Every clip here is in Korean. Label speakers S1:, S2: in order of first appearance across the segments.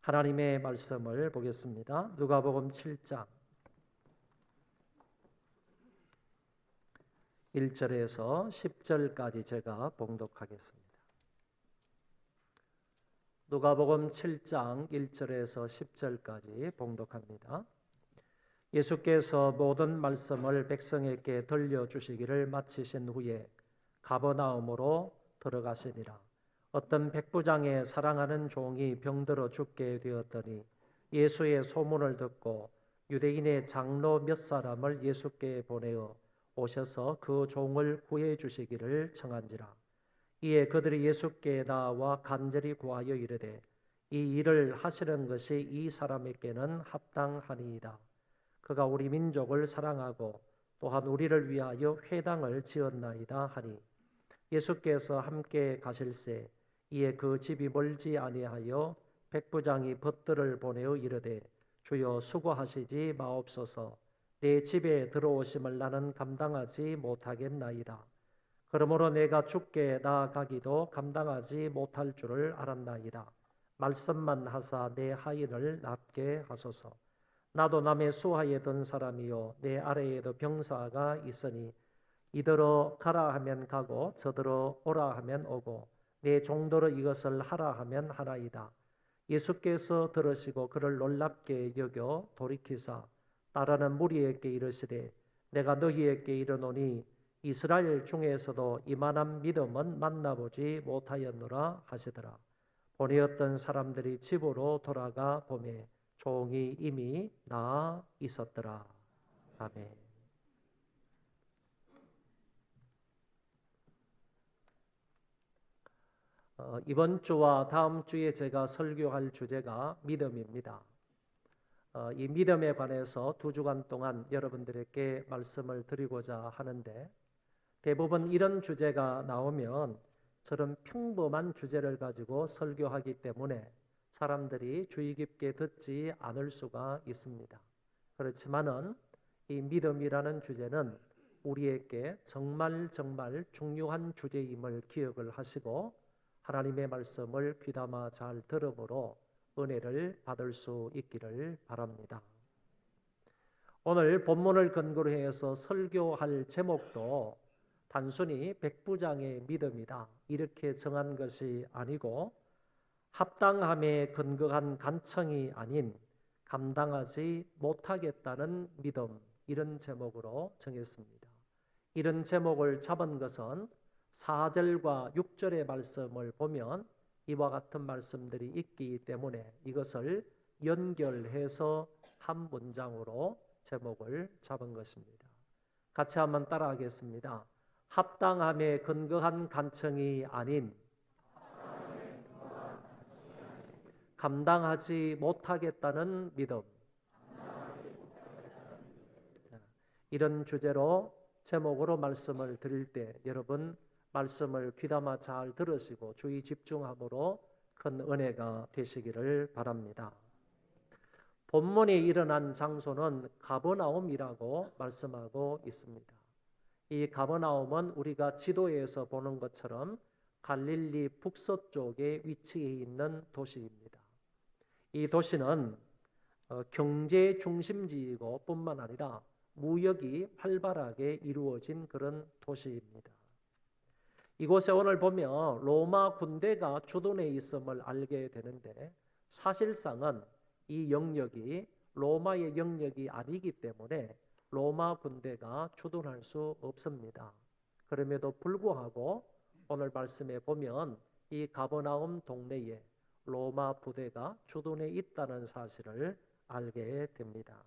S1: 하나님의 말씀을 보겠습니다. 누가복음 7장 1절에서 10절까지 제가 봉독하겠습니다. 누가복음 7장 1절에서 10절까지 봉독합니다. 예수께서 모든 말씀을 백성에게 들려주시기를 마치신 후에 가버나움으로 들어가시니라. 어떤 백부장의 사랑하는 종이 병들어 죽게 되었더니 예수의 소문을 듣고 유대인의 장로 몇 사람을 예수께 보내어 오셔서 그 종을 구해 주시기를 청한지라. 이에 그들이 예수께 나와 간절히 구하여 이르되 이 일을 하시는 것이 이 사람에게는 합당하니이다. 그가 우리 민족을 사랑하고 또한 우리를 위하여 회당을 지었나이다 하니 예수께서 함께 가실새 이에 그 집이 멀지 아니하여 백부장이 벗들을 보내어 이르되 주여 수고하시지 마옵소서. 내 집에 들어오심을 나는 감당하지 못하겠나이다. 그러므로 내가 주께 나아가기도 감당하지 못할 줄을 알았나이다. 말씀만 하사 내 하인을 낫게 하소서. 나도 남의 수하에 든 사람이요 내 아래에도 병사가 있으니 이더러 가라 하면 가고 저더러 오라 하면 오고 내 종도로 이것을 하라 하면 하나이다. 예수께서 들으시고 그를 놀랍게 여겨 돌이키사 따르는 무리에게 이르시되 내가 너희에게 이르노니 이스라엘 중에서도 이만한 믿음은 만나보지 못하였노라 하시더라. 보내었던 사람들이 집으로 돌아가 보매 종이 이미 나아 있었더라. 아멘. 이번 주와 다음 주에 제가 설교할 주제가 믿음입니다. 이 믿음에 관해서 2주간 동안 여러분들에게 말씀을 드리고자 하는데 대부분 이런 주제가 나오면 저런 평범한 주제를 가지고 설교하기 때문에 사람들이 주의 깊게 듣지 않을 수가 있습니다. 그렇지만은 이 믿음이라는 주제는 우리에게 정말 중요한 주제임을 기억을 하시고 하나님의 말씀을 귀담아 잘 들음으로 은혜를 받을 수 있기를 바랍니다. 오늘 본문을 근거로 해서 설교할 제목도 단순히 백부장의 믿음이다 이렇게 정한 것이 아니고 합당함에 근거한 간청이 아닌 감당하지 못하겠다는 믿음 이런 제목으로 정했습니다. 이런 제목을 잡은 것은 4절과 6절의 말씀을 보면 이와 같은 말씀들이 있기 때문에 이것을 연결해서 한 문장으로 제목을 잡은 것입니다. 같이 한번 따라하겠습니다. 합당함에 근거한 간청이 아닌 감당하지 못하겠다는 믿음. 이런 주제로 제목으로 말씀을 드릴 때 여러분 말씀을 귀담아 잘 들으시고 주의 집중함으로 큰 은혜가 되시기를 바랍니다. 본문에 일어난 장소는 가버나움이라고 말씀하고 있습니다. 이 가버나움은 우리가 지도에서 보는 것처럼 갈릴리 북서쪽에 위치해 있는 도시입니다. 이 도시는 경제 중심지이고 뿐만 아니라 무역이 활발하게 이루어진 그런 도시입니다. 이곳에 오늘 보면 로마 군대가 주둔해 있음을 알게 되는데 사실상은 이 영역이 로마의 영역이 아니기 때문에 로마 군대가 주둔할 수 없습니다. 그럼에도 불구하고 오늘 말씀에 보면 이 가버나움 동네에 로마 부대가 주둔해 있다는 사실을 알게 됩니다.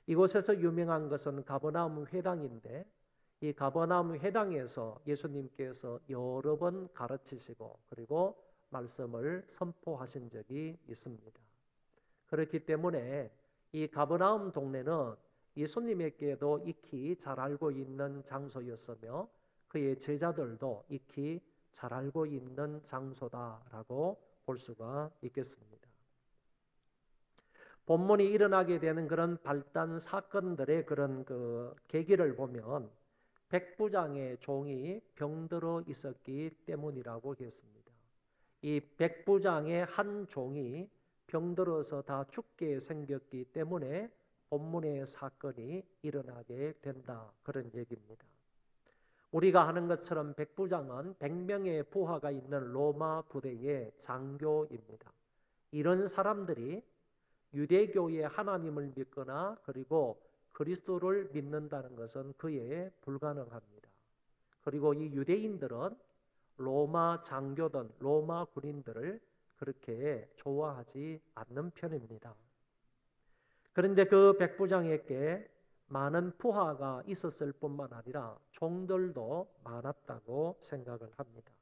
S1: 이곳에서 유명한 것은 가버나움 회당인데 이 가버나움 회당에서 예수님께서 여러 번 가르치시고 그리고 말씀을 선포하신 적이 있습니다. 그렇기 때문에 이 가버나움 동네는 예수님에게도 익히 잘 알고 있는 장소였으며 그의 제자들도 익히 잘 알고 있는 장소다라고 볼 수가 있겠습니다. 본문이 일어나게 되는 그런 발단 사건들의 그런 계기를 보면 백부장의 종이 병들어 있었기 때문이라고 했습니다. 이 백부장의 한 종이 병들어서 다 죽게 생겼기 때문에 본문의 사건이 일어나게 된다. 그런 얘기입니다. 우리가 하는 것처럼 백부장은 100명의 부하가 있는 로마 부대의 장교입니다. 이런 사람들이 유대교의 하나님을 믿거나 그리고 그리스도를 믿는다는 것은 그에 불가능합니다. 그리고 이 유대인들은 로마 장교든 로마 군인들을 그렇게 좋아하지 않는 편입니다. 그런데 그 백부장에게 많은 부하가 있었을 뿐만 아니라 종들도 많았다고 생각을 합니다.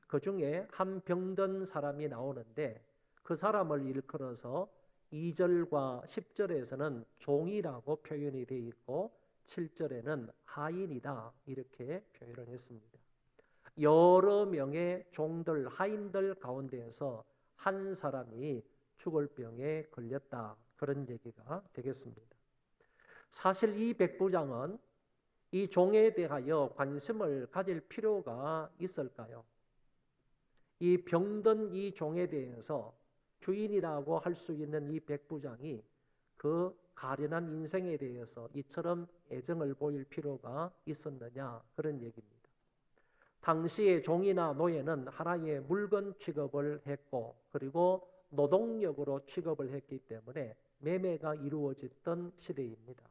S1: 그 중에 한 병든 사람이 나오는데 그 사람을 일컬어서 2절과 10절에서는 종이라고 표현이 되어 있고 7절에는 하인이다 이렇게 표현을 했습니다. 여러 명의 종들, 하인들 가운데에서 한 사람이 죽을 병에 걸렸다. 그런 얘기가 되겠습니다. 사실 이 백부장은 이 종에 대하여 관심을 가질 필요가 있을까요? 이 병든 이 종에 대해서 주인이라고 할 수 있는 이 백부장이 그 가련한 인생에 대해서 이처럼 애정을 보일 필요가 있었느냐 그런 얘기입니다. 당시의 종이나 노예는 하나의 물건 취급을 했고 그리고 노동력으로 취급을 했기 때문에 매매가 이루어졌던 시대입니다.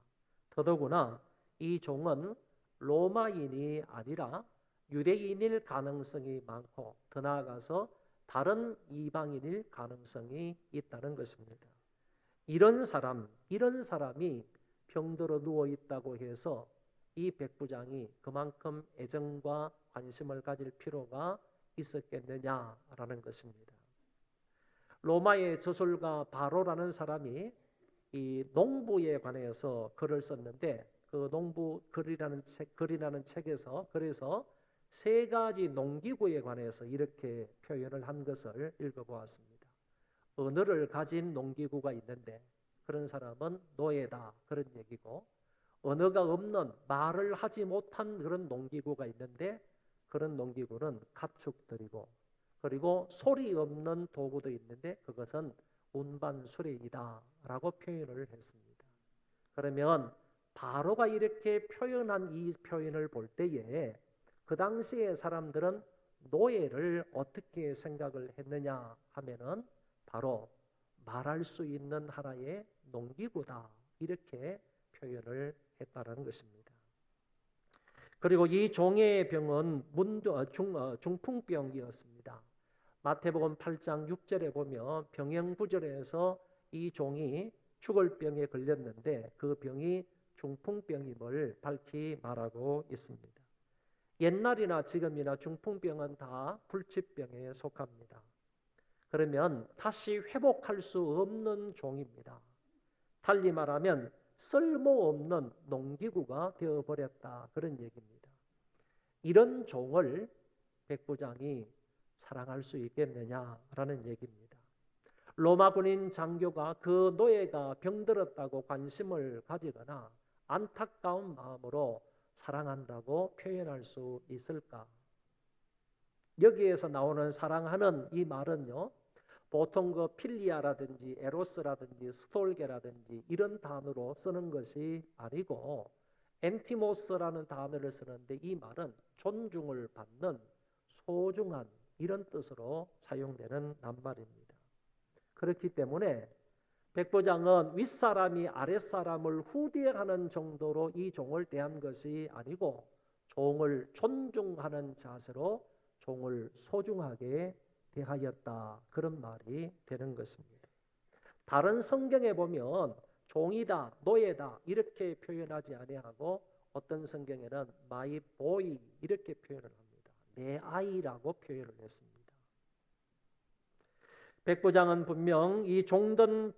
S1: 더더구나 이 종은 로마인이 아니라 유대인일 가능성이 많고 더 나아가서 다른 이방인일 가능성이 있다는 것입니다. 이런 사람이 병들어 누워 있다고 해서 이 백부장이 그만큼 애정과 관심을 가질 필요가 있었겠느냐라는 것입니다. 로마의 저술가 바로라는 사람이 이 농부에 관해서 글을 썼는데 그 농부 글이라는 책에서 그래서 세 가지 농기구에 관해서 이렇게 표현을 한 것을 읽어보았습니다. 언어를 가진 농기구가 있는데 그런 사람은 노예다 그런 얘기고, 언어가 없는 말을 하지 못한 그런 농기구가 있는데 그런 농기구는 가축들이고, 그리고 소리 없는 도구도 있는데 그것은 운반수레이다 라고 표현을 했습니다. 그러면 바로가 이렇게 표현한 이 표현을 볼 때에 그 당시의 사람들은 노예를 어떻게 생각을 했느냐 하면은 바로 말할 수 있는 하나의 농기구다 이렇게 표현을 했다는 것입니다. 그리고 이 종의 병은 중풍병이었습니다. 마태복음 8장 6절에 보면 병영구절에서 이 종이 죽을 병에 걸렸는데 그 병이 중풍병임을 밝히 말하고 있습니다. 옛날이나 지금이나 중풍병은 다 불치병에 속합니다. 그러면 다시 회복할 수 없는 종입니다. 달리 말하면 쓸모없는 농기구가 되어버렸다 그런 얘기입니다. 이런 종을 백부장이 사랑할 수 있겠느냐라는 얘기입니다. 로마 군인 장교가 그 노예가 병들었다고 관심을 가지거나 안타까운 마음으로 사랑한다고 표현할 수 있을까? 여기에서 나오는 사랑하는 이 말은요, 보통 그 필리아라든지 에로스라든지 스톨게라든지 이런 단어로 쓰는 것이 아니고 엔티모스라는 단어를 쓰는데 이 말은 존중을 받는 소중한 이런 뜻으로 사용되는 낱말입니다. 그렇기 때문에 백부장은 윗사람이 아랫사람을 후대하는 정도로 이 종을 대한 것이 아니고 종을 존중하는 자세로 종을 소중하게 대하였다 그런 말이 되는 것입니다. 다른 성경에 보면 종이다, 노예다 이렇게 표현하지 아니하고 어떤 성경에는 my boy 이렇게 표현을 합니다. 내 아이라고 표현을 했습니다. 백부장은 분명 이 병든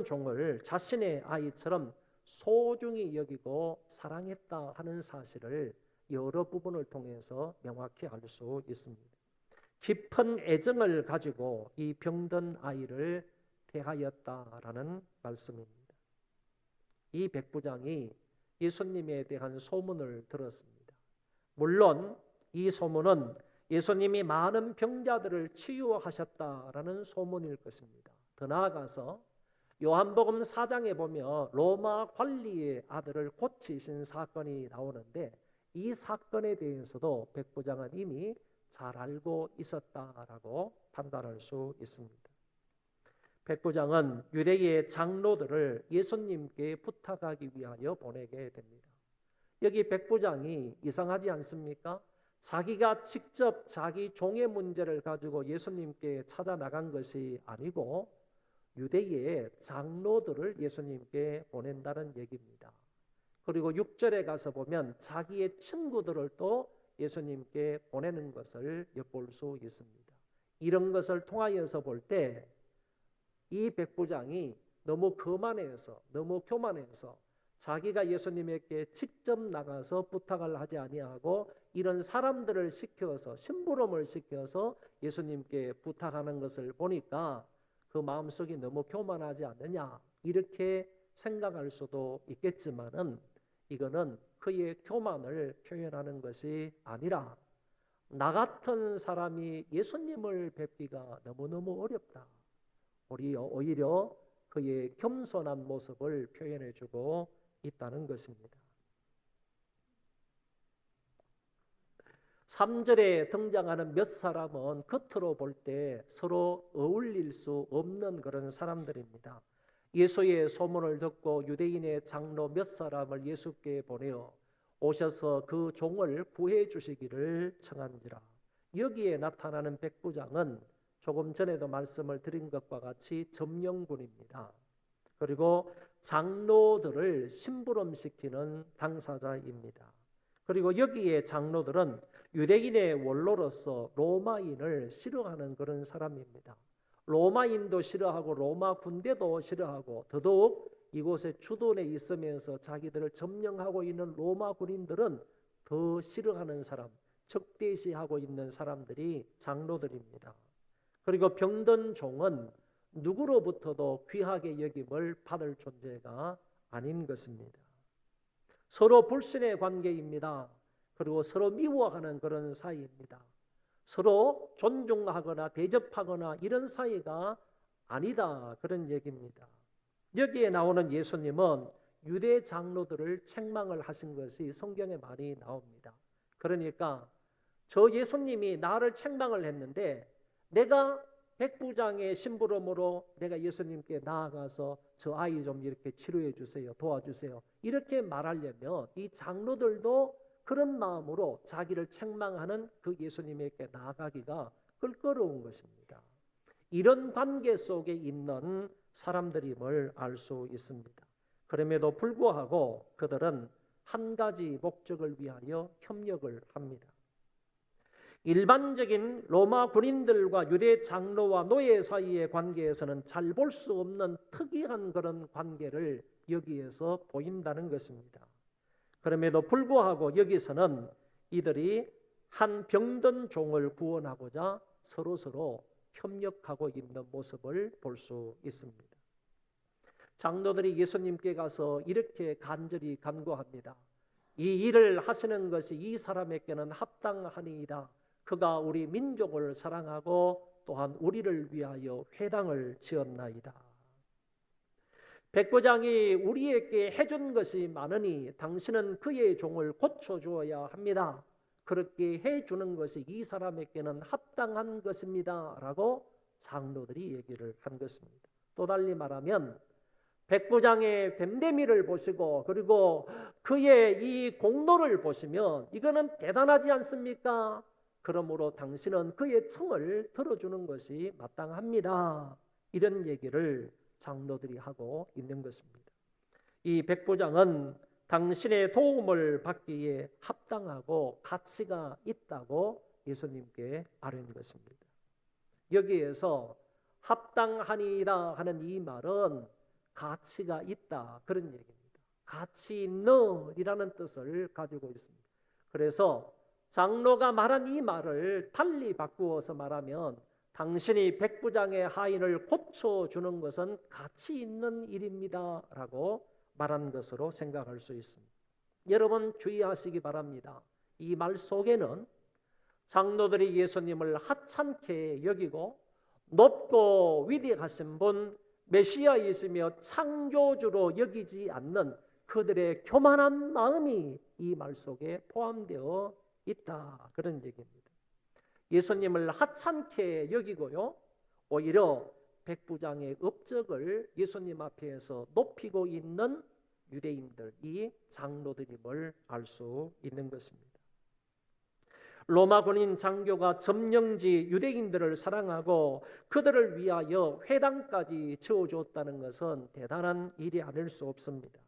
S1: 종을 자신의 아이처럼 소중히 여기고 사랑했다 하는 사실을 여러 부분을 통해서 명확히 알 수 있습니다. 깊은 애정을 가지고 이 병든 아이를 대하였다라는 말씀입니다. 이 백부장이 예수님에 대한 소문을 들었습니다. 물론 이 소문은 예수님이 많은 병자들을 치유하셨다라는 소문일 것입니다. 더 나아가서 요한복음 4장에 보면 로마 관리의 아들을 고치신 사건이 나오는데 이 사건에 대해서도 백부장은 이미 잘 알고 있었다라고 판단할 수 있습니다. 백부장은 유대의 장로들을 예수님께 부탁하기 위하여 보내게 됩니다. 여기 백부장이 이상하지 않습니까? 자기가 직접 자기 종의 문제를 가지고 예수님께 찾아 나간 것이 아니고 유대의 장로들을 예수님께 보낸다는 얘기입니다. 그리고 6절에 가서 보면 자기의 친구들을 또 예수님께 보내는 것을 엿볼 수 있습니다. 이런 것을 통하여서 볼 때 이 백부장이 너무 거만해서, 너무 교만해서 자기가 예수님에게 직접 나가서 부탁을 하지 아니하고 이런 사람들을 시켜서 심부름을 시켜서 예수님께 부탁하는 것을 보니까 그 마음속이 너무 교만하지 않느냐 이렇게 생각할 수도 있겠지만은 이거는 그의 교만을 표현하는 것이 아니라 나 같은 사람이 예수님을 뵙기가 너무너무 어렵다. 오히려 그의 겸손한 모습을 표현해주고 있다는 것입니다. 3절에 등장하는 몇 사람은 겉으로 볼 때 서로 어울릴 수 없는 그런 사람들입니다. 예수의 소문을 듣고 유대인의 장로 몇 사람을 예수께 보내어 오셔서 그 종을 구해 주시기를 청한지라. 여기에 나타나는 백부장은 조금 전에도 말씀을 드린 것과 같이 점령군입니다. 그리고 장로들을 심부름시키는 당사자입니다. 그리고 여기에 장로들은 유대인의 원로로서 로마인을 싫어하는 그런 사람입니다. 로마인도 싫어하고 로마 군대도 싫어하고 더더욱 이곳에 주둔해 있으면서 자기들을 점령하고 있는 로마 군인들은 더 싫어하는 사람, 적대시하고 있는 사람들이 장로들입니다. 그리고 병든 종은 누구로부터도 귀하게 여김을 받을 존재가 아닌 것입니다. 서로 불신의 관계입니다. 그리고 서로 미워하는 그런 사이입니다. 서로 존중하거나 대접하거나 이런 사이가 아니다 그런 얘기입니다. 여기에 나오는 예수님은 유대 장로들을 책망을 하신 것이 성경에 많이 나옵니다. 그러니까 저 예수님이 나를 책망을 했는데 내가 백부장의 심부름으로 내가 예수님께 나아가서 저 아이 좀 이렇게 치료해 주세요. 도와주세요. 이렇게 말하려면 이 장로들도 그런 마음으로 자기를 책망하는 그 예수님에게 나아가기가 껄끄러운 것입니다. 이런 관계 속에 있는 사람들임을 알 수 있습니다. 그럼에도 불구하고 그들은 한 가지 목적을 위하여 협력을 합니다. 일반적인 로마 군인들과 유대 장로와 노예 사이의 관계에서는 잘 볼 수 없는 특이한 그런 관계를 여기에서 보인다는 것입니다. 그럼에도 불구하고 여기서는 이들이 한 병든 종을 구원하고자 서로 협력하고 있는 모습을 볼 수 있습니다. 장로들이 예수님께 가서 이렇게 간절히 간구합니다. 이 일을 하시는 것이 이 사람에게는 합당하니이다. 그가 우리 민족을 사랑하고 또한 우리를 위하여 회당을 지었나이다. 백부장이 우리에게 해준 것이 많으니 당신은 그의 종을 고쳐주어야 합니다. 그렇게 해주는 것이 이 사람에게는 합당한 것입니다. 라고 장로들이 얘기를 한 것입니다. 또 달리 말하면 백부장의 됨됨이를 보시고 그리고 그의 이 공로를 보시면 이거는 대단하지 않습니까? 그러므로 당신은 그의 청을 들어주는 것이 마땅합니다. 이런 얘기를 장로들이 하고 있는 것입니다. 이 백부장은 당신의 도움을 받기에 합당하고 가치가 있다고 예수님께 아뢰는 것입니다. 여기에서 합당하니이다 하는 이 말은 가치가 있다 그런 얘기입니다. 가치 있는이라는 뜻을 가지고 있습니다. 그래서 장로가 말한 이 말을 달리 바꾸어서 말하면 당신이 백부장의 하인을 고쳐주는 것은 가치 있는 일입니다 라고 말한 것으로 생각할 수 있습니다. 여러분 주의하시기 바랍니다. 이 말 속에는 장로들이 예수님을 하찮게 여기고 높고 위대하신 분 메시아이시며 창조주로 여기지 않는 그들의 교만한 마음이 이 말 속에 포함되어 있다, 그런 얘기입니다. 예수님을 하찮게 여기고요, 오히려 백부장의 업적을 예수님 앞에서 높이고 있는 유대인들, 이 장로들임을 알 수 있는 것입니다. 로마 군인 장교가 점령지 유대인들을 사랑하고 그들을 위하여 회당까지 지어주었다는 것은 대단한 일이 아닐 수 없습니다.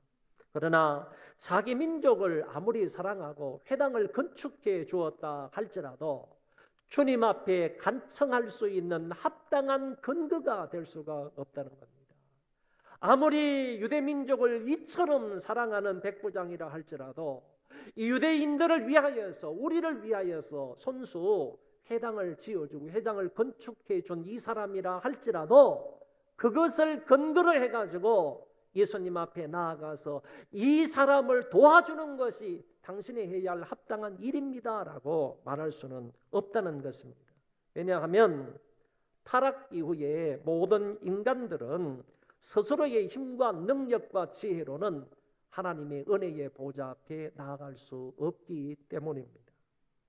S1: 그러나 자기 민족을 아무리 사랑하고 회당을 건축해 주었다 할지라도 주님 앞에 간청할 수 있는 합당한 근거가 될 수가 없다는 겁니다. 아무리 유대민족을 이처럼 사랑하는 백부장이라 할지라도 이 유대인들을 위하여서, 우리를 위하여서 손수 회당을 지어주고 회당을 건축해 준 이 사람이라 할지라도 그것을 근거로 해가지고 예수님 앞에 나아가서 이 사람을 도와주는 것이 당신이 해야 할 합당한 일입니다 라고 말할 수는 없다는 것입니다. 왜냐하면 타락 이후에 모든 인간들은 스스로의 힘과 능력과 지혜로는 하나님의 은혜의 보좌 앞에 나아갈 수 없기 때문입니다.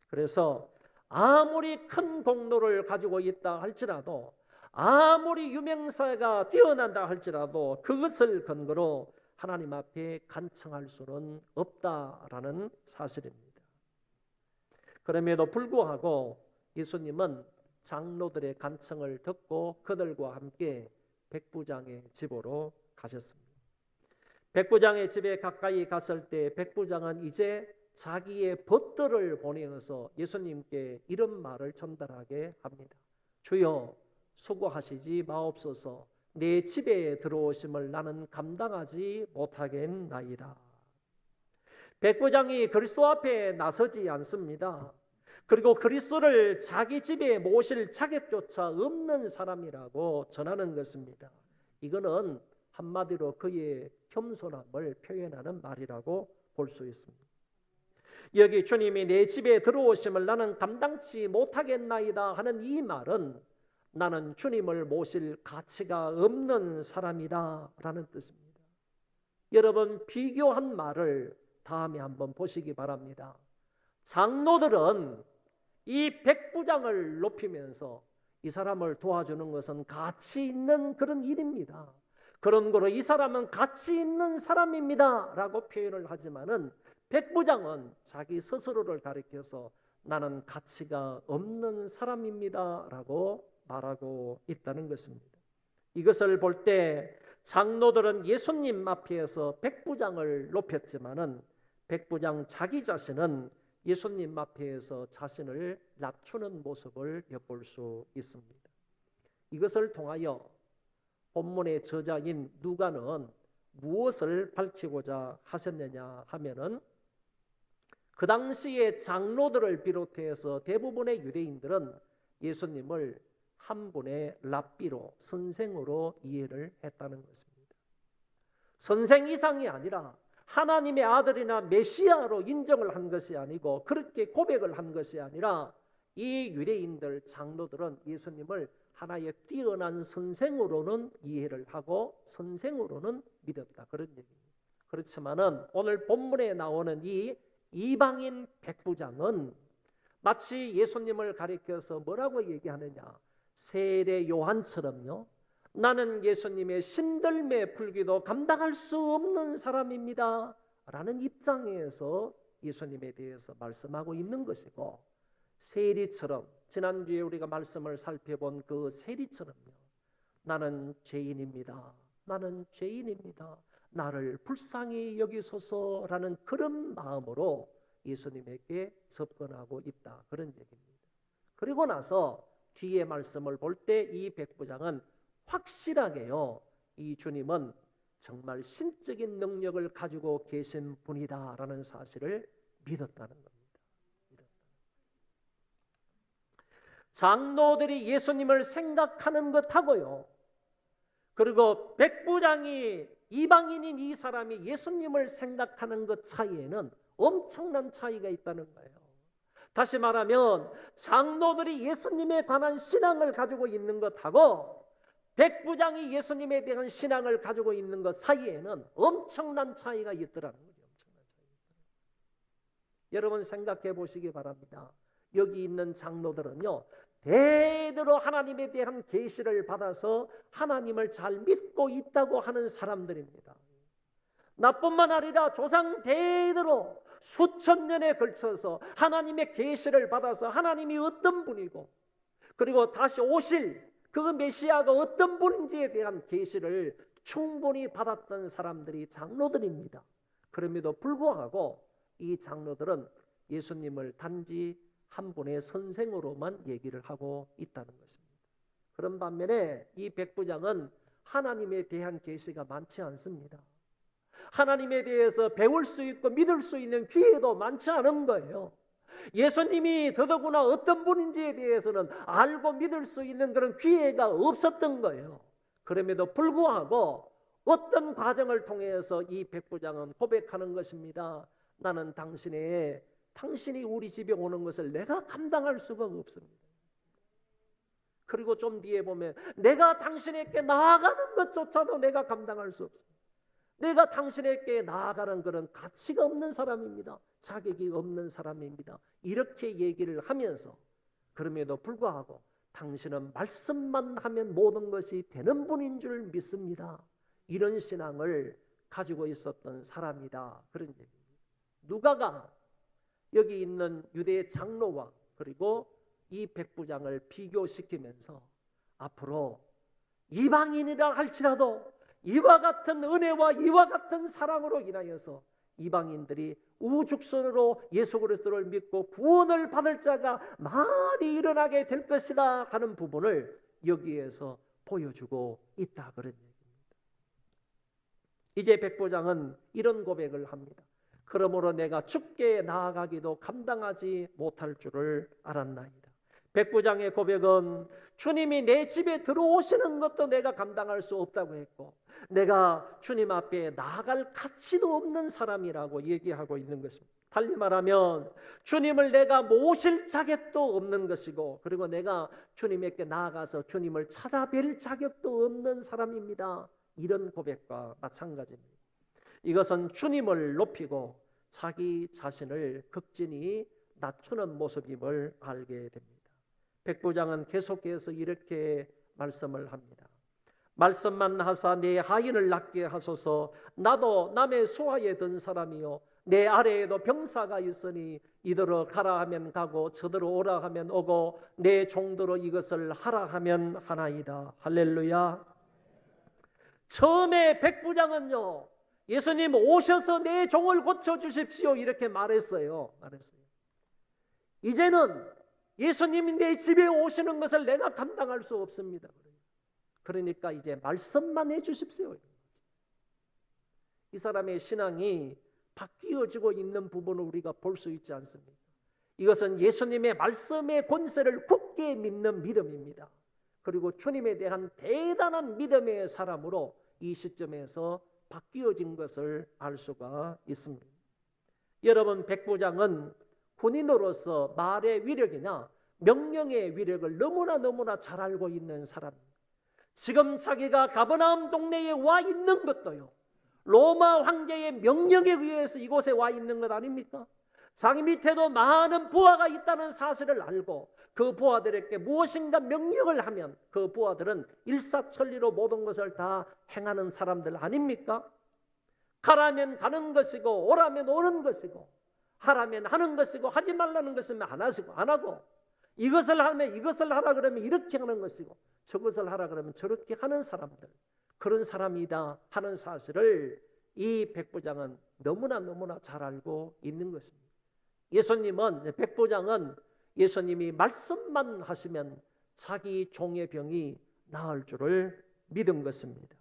S1: 그래서 아무리 큰 공로를 가지고 있다 할지라도, 아무리 유명사가 뛰어난다 할지라도 그것을 근거로 하나님 앞에 간청할 수는 없다라는 사실입니다. 그럼에도 불구하고 예수님은 장로들의 간청을 듣고 그들과 함께 백부장의 집으로 가셨습니다. 백부장의 집에 가까이 갔을 때 백부장은 이제 자기의 벗들을 보내어서 예수님께 이런 말을 전달하게 합니다. 주여, 수고하시지 마옵소서. 내 집에 들어오심을 나는 감당하지 못하겠나이다. 백부장이 그리스도 앞에 나서지 않습니다. 그리고 그리스도를 자기 집에 모실 자격조차 없는 사람이라고 전하는 것입니다. 이거는 한마디로 그의 겸손함을 표현하는 말이라고 볼 수 있습니다. 여기 주님이 내 집에 들어오심을 나는 감당치 못하겠나이다 하는 이 말은 나는 주님을 모실 가치가 없는 사람이다 라는 뜻입니다. 여러분, 비교한 말을 다음에 한번 보시기 바랍니다. 장로들은 이 백부장을 높이면서 이 사람을 도와주는 것은 가치 있는 그런 일입니다. 그런 거로 이 사람은 가치 있는 사람입니다 라고 표현을 하지만은 백부장은 자기 스스로를 가리켜서 나는 가치가 없는 사람입니다 라고 말하고 있다는 것입니다. 이것을 볼 때 장로들은 예수님 앞에서 백부장을 높였지만은 백부장 자기 자신은 예수님 앞에서 자신을 낮추는 모습을 엿볼 수 있습니다. 이것을 통하여 본문의 저자인 누가는 무엇을 밝히고자 하셨느냐 하면은 그 당시에 장로들을 비롯해서 대부분의 유대인들은 예수님을 한 분의 랍비로, 선생으로 이해를 했다는 것입니다. 선생 이상이 아니라 하나님의 아들이나 메시아로 인정을 한 것이 아니고, 그렇게 고백을 한 것이 아니라 이 유대인들 장로들은 예수님을 하나의 뛰어난 선생으로는 이해를 하고 선생으로는 믿었다, 그런 얘기입니다. 그렇지만은 오늘 본문에 나오는 이 이방인 백부장은 마치 예수님을 가리켜서 뭐라고 얘기하느냐, 세례 요한처럼요, 나는 예수님의 신들매 풀기도 감당할 수 없는 사람입니다 라는 입장에서 예수님에 대해서 말씀하고 있는 것이고, 세리처럼, 지난주에 우리가 말씀을 살펴본 그 세리처럼요, 나는 죄인입니다, 나는 죄인입니다, 나를 불쌍히 여기소서라는 그런 마음으로 예수님에게 접근하고 있다, 그런 얘기입니다. 그리고 나서 뒤에 말씀을 볼 때 이 백부장은 확실하게요, 이 주님은 정말 신적인 능력을 가지고 계신 분이다라는 사실을 믿었다는 겁니다. 장로들이 예수님을 생각하는 것하고요, 그리고 백부장이, 이방인인 이 사람이 예수님을 생각하는 것 차이에는 엄청난 차이가 있다는 거예요. 다시 말하면 장로들이 예수님에 관한 신앙을 가지고 있는 것하고 백부장이 예수님에 대한 신앙을 가지고 있는 것 사이에는 엄청난 차이가 있더라는 거예요. 엄청난 차이. 여러분 생각해 보시기 바랍니다. 여기 있는 장로들은요, 대대로 하나님에 대한 계시를 받아서 하나님을 잘 믿고 있다고 하는 사람들입니다. 나뿐만 아니라 조상 대대로 수천 년에 걸쳐서 하나님의 계시를 받아서 하나님이 어떤 분이고 그리고 다시 오실 그 메시아가 어떤 분인지에 대한 계시를 충분히 받았던 사람들이 장로들입니다. 그럼에도 불구하고 이 장로들은 예수님을 단지 한 분의 선생으로만 얘기를 하고 있다는 것입니다. 그런 반면에 이 백부장은 하나님에 대한 계시가 많지 않습니다. 하나님에 대해서 배울 수 있고 믿을 수 있는 기회도 많지 않은 거예요. 예수님이 더더구나 어떤 분인지에 대해서는 알고 믿을 수 있는 그런 기회가 없었던 거예요. 그럼에도 불구하고 어떤 과정을 통해서 이 백부장은 고백하는 것입니다. 나는 당신이 우리 집에 오는 것을 내가 감당할 수가 없습니다. 그리고 좀 뒤에 보면 내가 당신에게 나아가는 것조차도 내가 감당할 수 없습니다. 내가 당신에게 나아가는 그런 가치가 없는 사람입니다. 자격이 없는 사람입니다. 이렇게 얘기를 하면서 그럼에도 불구하고 당신은 말씀만 하면 모든 것이 되는 분인 줄 믿습니다. 이런 신앙을 가지고 있었던 사람이다. 그런 얘기입니다. 누가가 여기 있는 유대 장로와 그리고 이 백부장을 비교시키면서 앞으로 이방인이라 할지라도 이와 같은 은혜와 이와 같은 사랑으로 인하여서 이방인들이 우죽순으로 예수 그리스도를 믿고 구원을 받을 자가 많이 일어나게 될 것이다 하는 부분을 여기에서 보여주고 있다 그런 얘기입니다. 이제 백부장은 이런 고백을 합니다. 그러므로 내가 주께 나아가기도 감당하지 못할 줄을 알았나이다. 백부장의 고백은 주님이 내 집에 들어오시는 것도 내가 감당할 수 없다고 했고 내가 주님 앞에 나아갈 가치도 없는 사람이라고 얘기하고 있는 것입니다. 달리 말하면 주님을 내가 모실 자격도 없는 것이고 그리고 내가 주님에게 나아가서 주님을 찾아뵐 자격도 없는 사람입니다. 이런 고백과 마찬가지입니다. 이것은 주님을 높이고 자기 자신을 극진히 낮추는 모습임을 알게 됩니다. 백부장은 계속해서 이렇게 말씀을 합니다. 말씀만 하사 내 하인을 낫게 하소서. 나도 남의 수하에 든 사람이요 내 아래에도 병사가 있으니 이더러 가라 하면 가고 저더러 오라 하면 오고 내 종도로 이것을 하라 하면 하나이다. 할렐루야. 처음에 백부장은요 예수님 오셔서 내 종을 고쳐주십시오 이렇게 말했어요. 이제는 예수님이 내 집에 오시는 것을 내가 감당할 수 없습니다. 그러니까 이제 말씀만 해주십시오. 이 사람의 신앙이 바뀌어지고 있는 부분을 우리가 볼 수 있지 않습니까? 이것은 예수님의 말씀의 권세를 굳게 믿는 믿음입니다. 그리고 주님에 대한 대단한 믿음의 사람으로 이 시점에서 바뀌어진 것을 알 수가 있습니다. 여러분 백부장은 군인으로서 말의 위력이나 명령의 위력을 너무나 잘 알고 있는 사람입니다. 지금 자기가 가버나움 동네에 와 있는 것도요 로마 황제의 명령에 의해서 이곳에 와 있는 것 아닙니까? 자기 밑에도 많은 부하가 있다는 사실을 알고 그 부하들에게 무엇인가 명령을 하면 그 부하들은 일사천리로 모든 것을 다 행하는 사람들 아닙니까? 가라면 가는 것이고 오라면 오는 것이고 하라면 하는 것이고 하지 말라는 것이면 안 하고 이것을 하면 이것을 하라 그러면 이렇게 하는 것이고 저것을 하라 그러면 저렇게 하는 사람들 그런 사람이다 하는 사실을 이 백부장은 너무나 잘 알고 있는 것입니다. 백부장은 예수님이 말씀만 하시면 자기 종의 병이 나을 줄을 믿은 것입니다.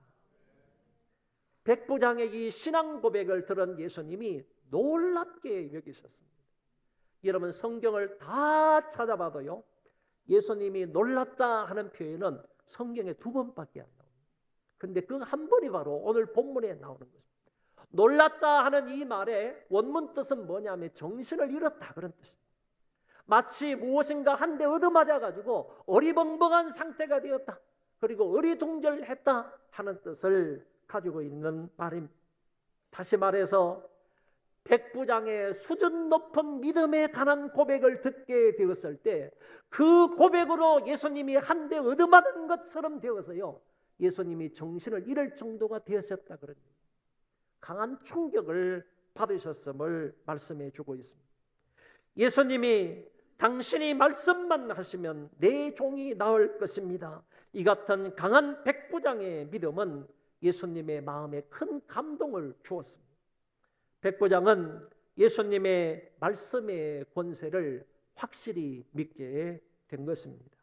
S1: 백부장의 이 신앙 고백을 들은 예수님이 놀랍게 여기셨습니다. 여러분 성경을 다 찾아봐도요 예수님이 놀랐다 하는 표현은 성경에 2번밖에 안 나옵니다. 그런데 그 한 번이 바로 오늘 본문에 나오는 것입니다. 놀랐다 하는 이 말의 원문 뜻은 뭐냐면 정신을 잃었다 그런 뜻입니다. 마치 무엇인가 한 대 얻어맞아가지고 어리벙벙한 상태가 되었다. 그리고 어리둥절했다 하는 뜻을 가지고 있는 말입니다. 다시 말해서 백부장의 수준 높은 믿음에 관한 고백을 듣게 되었을 때 그 고백으로 예수님이 한 대 얻어맞은 것처럼 되어서요, 예수님이 정신을 잃을 정도가 되었었다 그럽니다. 강한 충격을 받으셨음을 말씀해 주고 있습니다. 예수님이 당신이 말씀만 하시면 내 종이 나을 것입니다. 이 같은 강한 백부장의 믿음은 예수님의 마음에 큰 감동을 주었습니다. 백부장은 예수님의 말씀의 권세를 확실히 믿게 된 것입니다.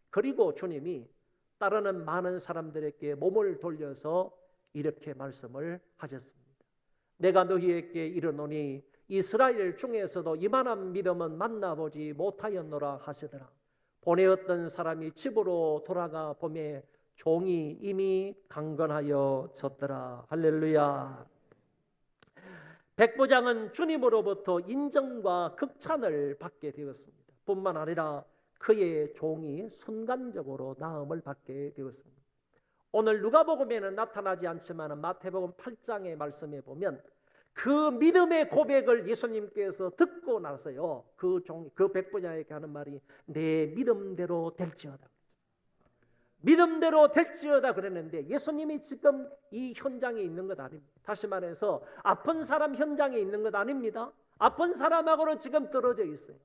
S1: 그리고 주님이 따르는 많은 사람들에게 몸을 돌려서 이렇게 말씀을 하셨습니다. 내가 너희에게 이르노니 이스라엘 중에서도 이만한 믿음은 만나보지 못하였노라 하시더라. 보내었던 사람이 집으로 돌아가 보매 종이 이미 강건하여졌더라. 할렐루야. 백부장은 주님으로부터 인정과 극찬을 받게 되었습니다. 뿐만 아니라 그의 종이 순간적으로 나음을 받게 되었습니다. 오늘 누가복음에는 나타나지 않지만 마태복음 8장의 말씀에 보면 그 믿음의 고백을 예수님께서 듣고 나서요, 그 백부장에게 하는 말이 내 믿음대로 될지어다. 믿음대로 될지어다 그랬는데 예수님이 지금 이 현장에 있는 것 아닙니다. 다시 말해서 아픈 사람 현장에 있는 것 아닙니다. 아픈 사람하고는 지금 떨어져 있어요.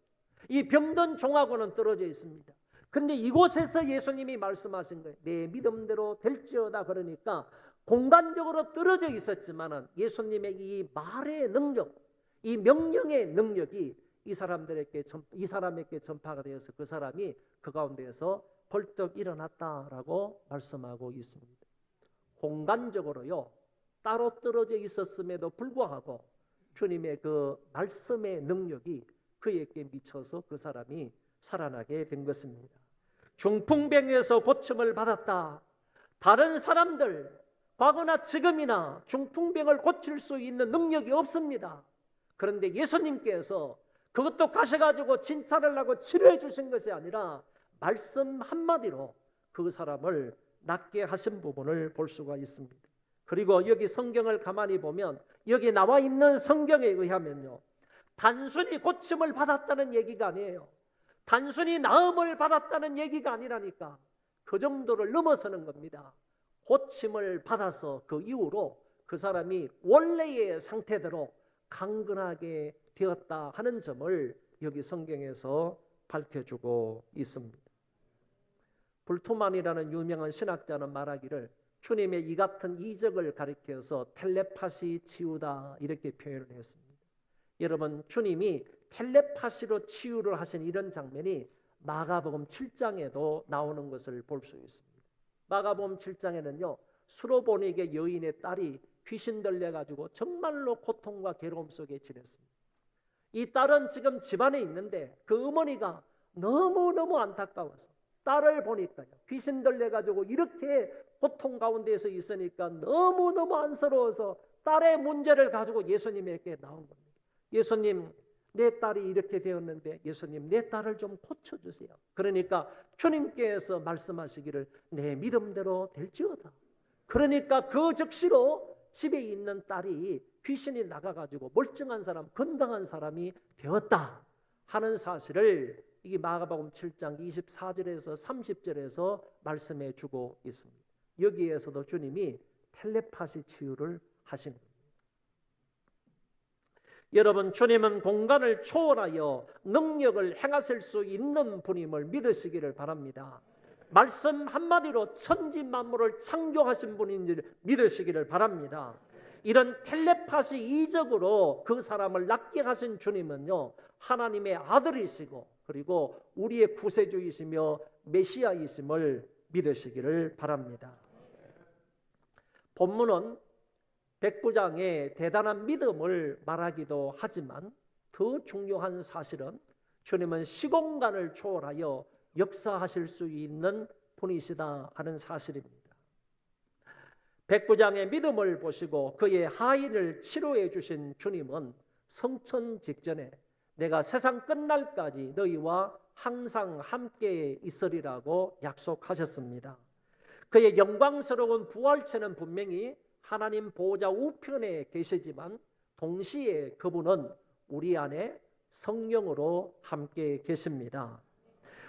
S1: 이 병든 종하고는 떨어져 있습니다. 근데 이곳에서 예수님이 말씀하신 거예요. 내 믿음대로 될지어다 그러니까 공간적으로 떨어져 있었지만 예수님의 이 말의 능력, 이 명령의 능력이 이 사람에게 전파가 되어서 그 사람이 그 가운데에서 벌떡 일어났다라고 말씀하고 있습니다. 공간적으로요, 따로 떨어져 있었음에도 불구하고 주님의 그 말씀의 능력이 그에게 미쳐서 그 사람이 살아나게 된 것입니다. 중풍병에서 고침을 받았다. 다른 사람들 과거나 지금이나 중풍병을 고칠 수 있는 능력이 없습니다. 그런데 예수님께서 그것도 가셔가지고 진찰을 하고 치료해 주신 것이 아니라 말씀 한마디로 그 사람을 낫게 하신 부분을 볼 수가 있습니다. 그리고 여기 성경을 가만히 보면 여기 나와 있는 성경에 의하면요, 단순히 고침을 받았다는 얘기가 아니에요. 단순히 나음을 받았다는 얘기가 아니라니까. 그 정도를 넘어서는 겁니다. 고침을 받아서 그 이후로 그 사람이 원래의 상태대로 강건하게 되었다 하는 점을 여기 성경에서 밝혀주고 있습니다. 불토만이라는 유명한 신학자는 말하기를 주님의 이 같은 이적을 가리켜서 텔레파시 치유다 이렇게 표현을 했습니다. 여러분, 주님이 텔레파시로 치유를 하신 이런 장면이 마가복음 7장에도 나오는 것을 볼 수 있습니다. 마가복음 7장에는요, 수로보닉의 여인의 딸이 귀신 들려가지고 정말로 고통과 괴로움 속에 지냈습니다. 이 딸은 지금 집안에 있는데 그 어머니가 너무너무 안타까워서 딸을 보니까요, 귀신 들려가지고 이렇게 고통 가운데에서 있으니까 너무너무 안쓰러워서 딸의 문제를 가지고 예수님에게 나온 겁니다. 예수님, 내 딸이 이렇게 되었는데 예수님, 내 딸을 좀 고쳐주세요. 그러니까 주님께서 말씀하시기를 내 믿음대로 될지어다. 그러니까 그 즉시로 집에 있는 딸이 귀신이 나가가지고 멀쩡한 사람, 건강한 사람이 되었다 하는 사실을 이 마가복음 7장 24절에서 30절에서 말씀해 주고 있습니다. 여기에서도 주님이 텔레파시 치유를 하신 겁니다. 여러분, 주님은 공간을 초월하여 능력을 행하실 수 있는 분임을 믿으시기를 바랍니다. 말씀 한마디로 천지 만물을 창조하신 분인지 믿으시기를 바랍니다. 이런 텔레파시 이적으로 그 사람을 낫게 하신 주님은요, 하나님의 아들이시고 그리고 우리의 구세주이시며 메시아이심을 믿으시기를 바랍니다. 본문은 백부장의 대단한 믿음을 말하기도 하지만 더 중요한 사실은 주님은 시공간을 초월하여 역사하실 수 있는 분이시다 하는 사실입니다. 백부장의 믿음을 보시고 그의 하인을 치료해 주신 주님은 성천 직전에 내가 세상 끝날까지 너희와 항상 함께 있으리라고 약속하셨습니다. 그의 영광스러운 부활체는 분명히 하나님 보좌 우편에 계시지만 동시에 그분은 우리 안에 성령으로 함께 계십니다.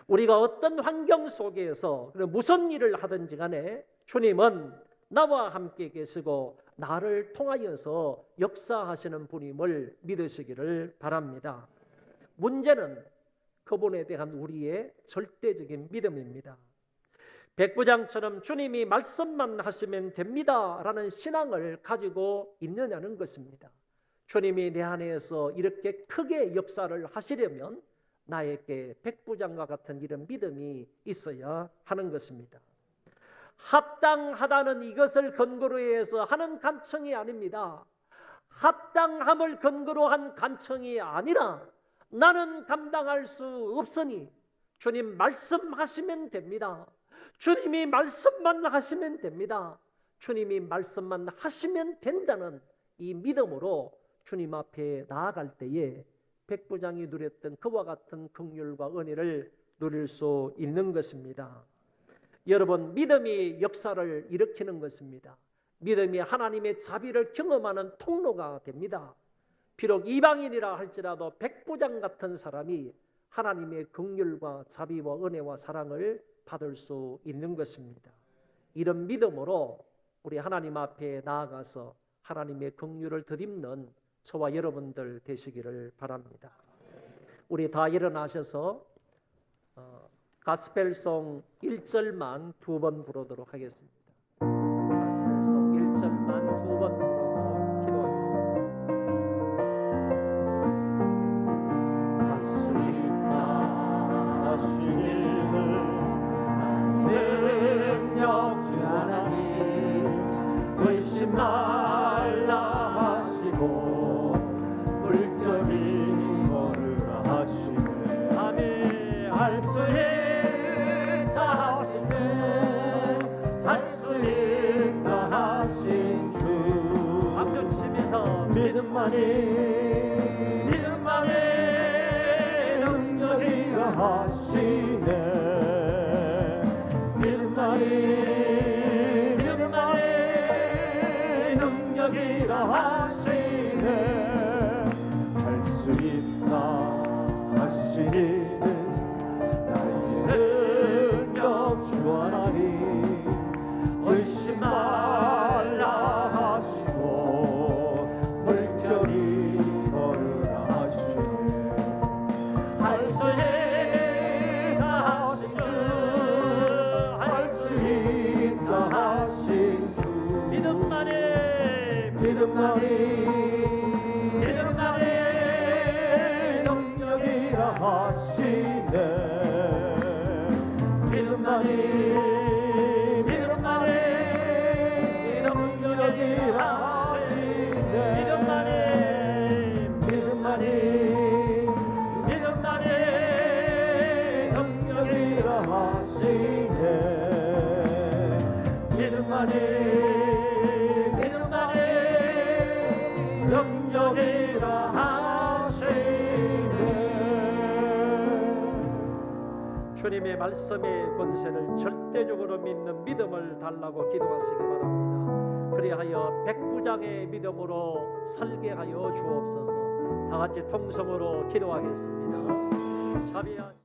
S1: 우리가 어떤 환경 속에서 무슨 일을 하든지 간에 주님은 나와 함께 계시고 나를 통하여서 역사하시는 분임을 믿으시기를 바랍니다. 문제는 그분에 대한 우리의 절대적인 믿음입니다. 백부장처럼 주님이 말씀만 하시면 됩니다 라는 신앙을 가지고 있느냐는 것입니다. 주님이 내 안에서 이렇게 크게 역사를 하시려면 나에게 백부장과 같은 이런 믿음이 있어야 하는 것입니다. 합당하다는 이것을 근거로 해서 하는 간청이 아닙니다. 합당함을 근거로 한 간청이 아니라 나는 감당할 수 없으니 주님 말씀하시면 됩니다. 주님이 말씀만 하시면 됩니다. 주님이 말씀만 하시면 된다는 이 믿음으로 주님 앞에 나아갈 때에 백부장이 누렸던 그와 같은 긍휼과 은혜를 누릴 수 있는 것입니다. 여러분, 믿음이 역사를 일으키는 것입니다. 믿음이 하나님의 자비를 경험하는 통로가 됩니다. 비록 이방인이라 할지라도 백부장 같은 사람이 하나님의 긍휼과 자비와 은혜와 사랑을 받을 수 있는 것입니다. 이런 믿음으로 우리 하나님 앞에 나아가서 하나님의 긍휼을 덧입는 저와 여러분들 되시기를 바랍니다. 우리 다 일어나셔서 가스펠송 1절만 2번 부르도록 하겠습니다. 가스펠송 1절만 2번 부르고 기도하겠습니다. 할 수 있다 하신 일을 능력 주 하나님 의심 말라 하시고 물결이 오르라 하시네. 아멘. 할 수 있다 하시네. 할 수 있다 하신 주 박수 치면서 믿음만이 능력이라 하시네. 믿음만이 능력이라 하시네. 할 수 있다 하시는 나의 능력 주 하나님 의심 말라 하시고 물결이 오르라 하시네. 할 수 있다 하신 주 할 수 있다 하신 주 믿음만이 능력이라 하시네. 믿음만이 능력이라 하시네. 믿음만이 능력이라 하시네. 믿음만이 능력이라 하시네. 주님의 말씀의 권세를 절대적으로 믿는 믿음을 달라고 기도하시기 바랍니다. 그리하여 백부장의 믿음으로 살게 하여 주옵소서. 다 같이 통성으로 기도하겠습니다. 자비하신